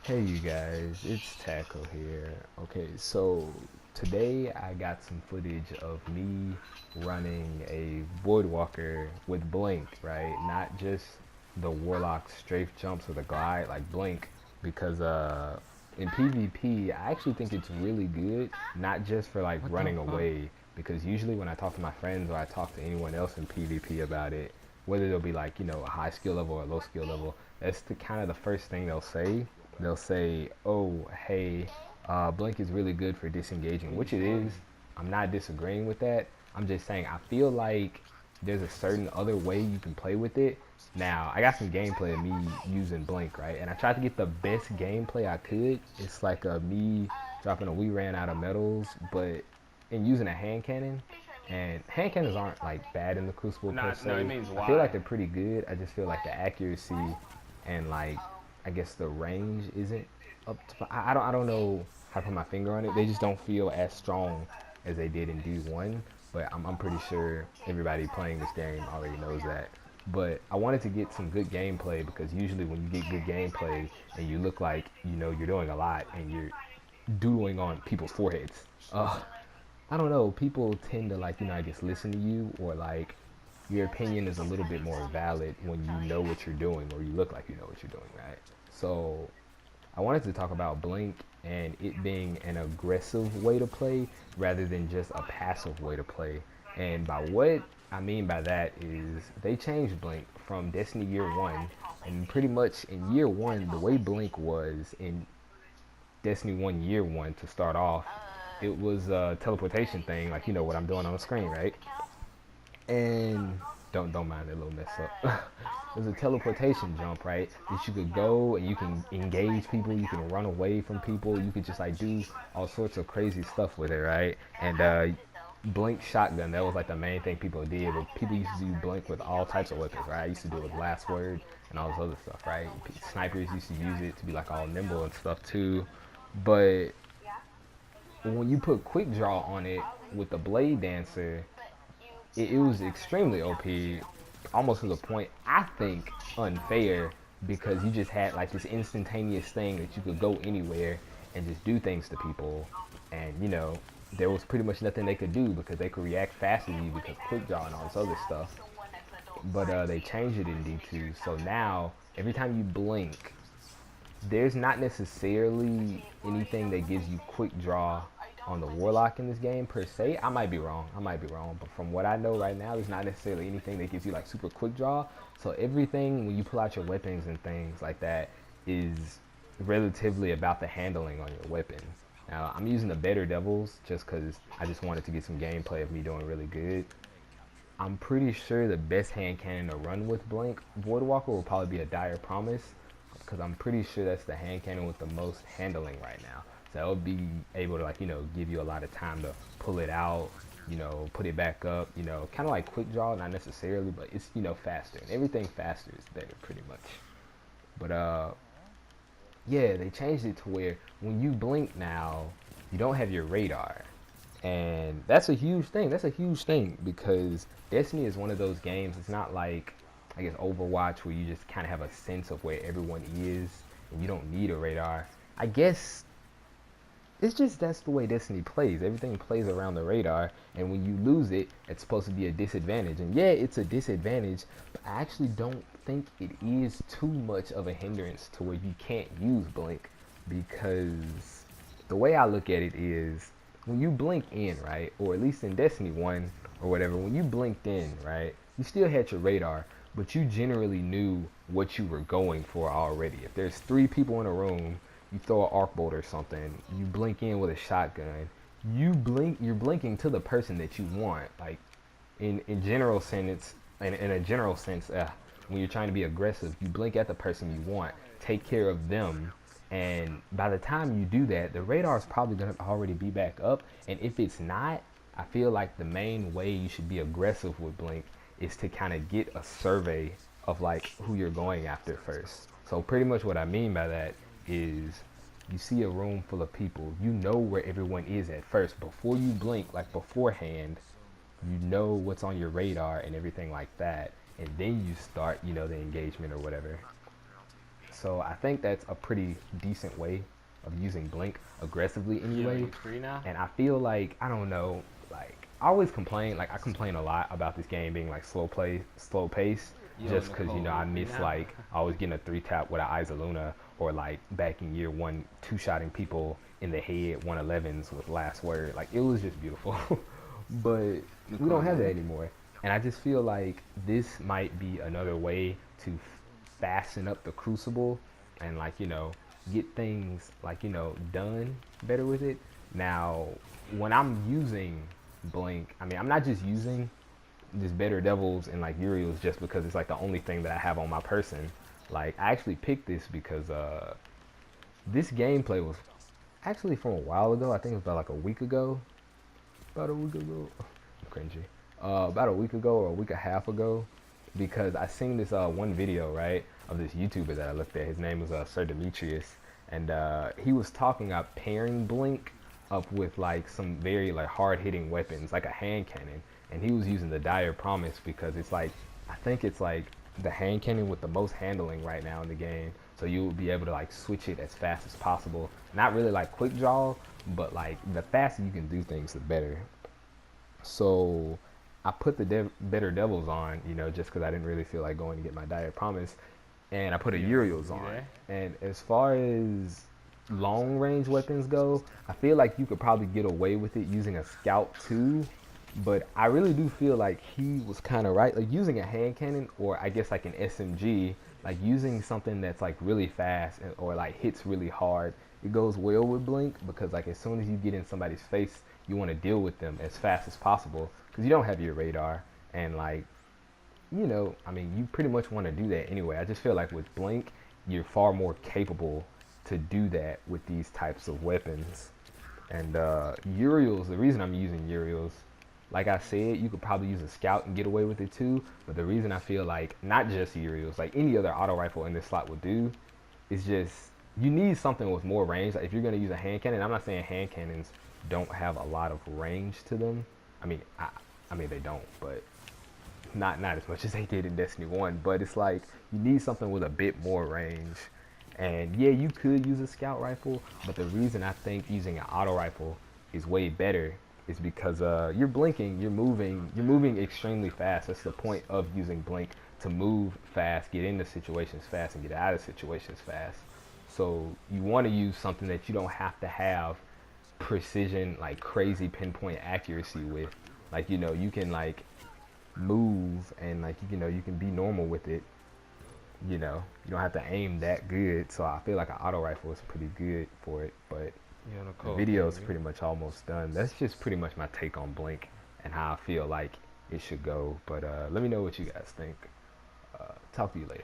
Hey you guys, it's Tadco here. Okay, so today I got some footage of me running a Voidwalker with Blink, right? Not just the Warlock strafe jumps or the glide like Blink, because in PvP I actually think it's really good, not just for like What the running fuck? away, because usually when I talk to my friends or I talk to anyone else in PvP about it, whether they'll be like, a high skill level or a low skill level, that's the kind of the first thing they'll say, "Oh, hey, Blink is really good for disengaging," which it is. I'm not disagreeing with that. I'm just saying I feel like there's a certain other way you can play with it. Now, I got some gameplay of me using Blink, right? And I tried to get the best gameplay I could. It's like me dropping a we ran out of metals, but in using a hand cannon. And hand cannons aren't like bad in the Crucible per No, it se. means I feel like why. they're pretty good. I just feel like the accuracy and like I guess the range isn't up to. I don't know how to put my finger on it. They just don't feel as strong as they did in D1. But I'm pretty sure everybody playing this game already knows that. But I wanted to get some good gameplay because usually when you get good gameplay and you look like you're doing a lot and you're doodling on people's foreheads, I don't know. People tend to like I guess listen to you or like your opinion is a little bit more valid when you know what you're doing or you look like you know what you're doing, right? So I wanted to talk about Blink and it being an aggressive way to play rather than just a passive way to play. And by what I mean by that is they changed Blink from Destiny Year 1. And pretty much in Year 1, the way Blink was in Destiny 1 Year 1 to start off, it was a teleportation thing, like what I'm doing on the screen, right? And don't mind that little mess up. There's a teleportation jump, right? That you could go and you can engage people, you can run away from people, you could just like do all sorts of crazy stuff with it, right? And Blink shotgun, that was like the main thing people did. But people used to do Blink with all types of weapons, right? I used to do it with Last Word and all this other stuff, right? Snipers used to use it to be like all nimble and stuff too. But when you put quick draw on it with the blade dancer, it was extremely OP, almost to the point I think unfair because you just had like this instantaneous thing that you could go anywhere and just do things to people, and there was pretty much nothing they could do because they could react faster than you because quick draw and all this other stuff. But they changed it in D2, so now every time you blink, there's not necessarily anything that gives you quick draw on the warlock in this game per se. I might be wrong. But from what I know right now, there's not necessarily anything that gives you like super quick draw. So everything when you pull out your weapons and things like that is relatively about the handling on your weapon. Now I'm using the better devils just because I just wanted to get some gameplay of me doing really good. I'm pretty sure the best hand cannon to run with Blink Voidwalker will probably be a Dire Promise because I'm pretty sure that's the hand cannon with the most handling right now. So that would be able to like give you a lot of time to pull it out, put it back up, kind of like quick draw, not necessarily, but it's faster and everything faster is better pretty much. But yeah, they changed it to where when you blink now, you don't have your radar. And that's a huge thing. That's a huge thing because Destiny is one of those games. It's not like, I guess, Overwatch where you just kind of have a sense of where everyone is and you don't need a radar. I guess it's just that's the way Destiny plays. Everything plays around the radar, and when you lose it, it's supposed to be a disadvantage. And yeah, it's a disadvantage, but I actually don't think it is too much of a hindrance to where you can't use Blink because the way I look at it is when you blink in, right, or at least in Destiny 1 or whatever, when you blinked in, right, you still had your radar, but you generally knew what you were going for already. If there's three people in a room, you throw an arc bolt or something, you blink in with a shotgun, you're blinking to the person that you want. Like in general sense, in a general sense, when you're trying to be aggressive, you blink at the person you want, take care of them, and by the time you do that, the radar is probably going to already be back up. And if it's not, I feel like the main way you should be aggressive with Blink is to kind of get a survey of like who you're going after first. So pretty much what I mean by that is you see a room full of people, you know where everyone is at first before you blink, like beforehand, you know what's on your radar and everything like that, and then you start the engagement or whatever. So I think that's a pretty decent way of using blink aggressively anyway. Free now? And I feel like, I don't know, like I always complain, like I complain a lot about this game being like slow pace, just because you know I miss like always getting a 3-tap with an Izaluna, or like back in year one 2-shotting people in the head 111s with last word. Like it was just beautiful. But we don't have that anymore. And I just feel like this might be another way to fasten up the crucible and like, you know, get things like, you know, done better with it. Now, when I'm using blink, I mean, I'm not just using just better devils and like Uriels just because it's like the only thing that I have on my person. Like I actually picked this because this gameplay was actually from a while ago. I think it was about like a week ago. About a week ago. Cringy. About a week ago or a week and a half ago, because I seen this one video, right, of this YouTuber that I looked at. His name was Sir Demetrius, and he was talking about pairing blink up with like some very like hard hitting weapons like a hand cannon, and he was using the Dire Promise because it's like, I think it's like the hand cannon with the most handling right now in the game, so you will be able to like switch it as fast as possible. Not really like quick draw, but like the faster you can do things, the better. So I put the better devils on, you know, just because I didn't really feel like going to get my Dire Promise, and I put a Uriels on. And as far as long range weapons go, I feel like you could probably get away with it using a Scout too, but I really do feel like he was kind of right. Like using a hand cannon, or I guess like an SMG, like using something that's like really fast or like hits really hard, it goes well with blink, because like as soon as you get in somebody's face, you want to deal with them as fast as possible because you don't have your radar, and like, you know, I mean, you pretty much want to do that anyway. I just feel like with blink, you're far more capable to do that with these types of weapons. And Uriels, the reason I'm using Uriels, like I said, you could probably use a Scout and get away with it too, but the reason I feel like not just Uriels, like any other auto rifle in this slot would do, is just you need something with more range. Like if you're going to use a hand cannon, I'm not saying hand cannons don't have a lot of range to them. I mean, I mean they don't, but not as much as they did in Destiny 1. But it's like you need something with a bit more range. And yeah, you could use a Scout rifle, but the reason I think using an auto rifle is way better is because you're blinking, you're moving extremely fast. That's the point of using blink, to move fast, get into situations fast, and get out of situations fast. So you want to use something that you don't have to have precision, like crazy pinpoint accuracy with. Like, you know, you can like move and like, you know, you can be normal with it. You know, you don't have to aim that good. So I feel like an auto rifle is pretty good for it. But the video is pretty much almost done. That's just pretty much my take on blink and how I feel like it should go. But let me know what you guys think. Talk to you later.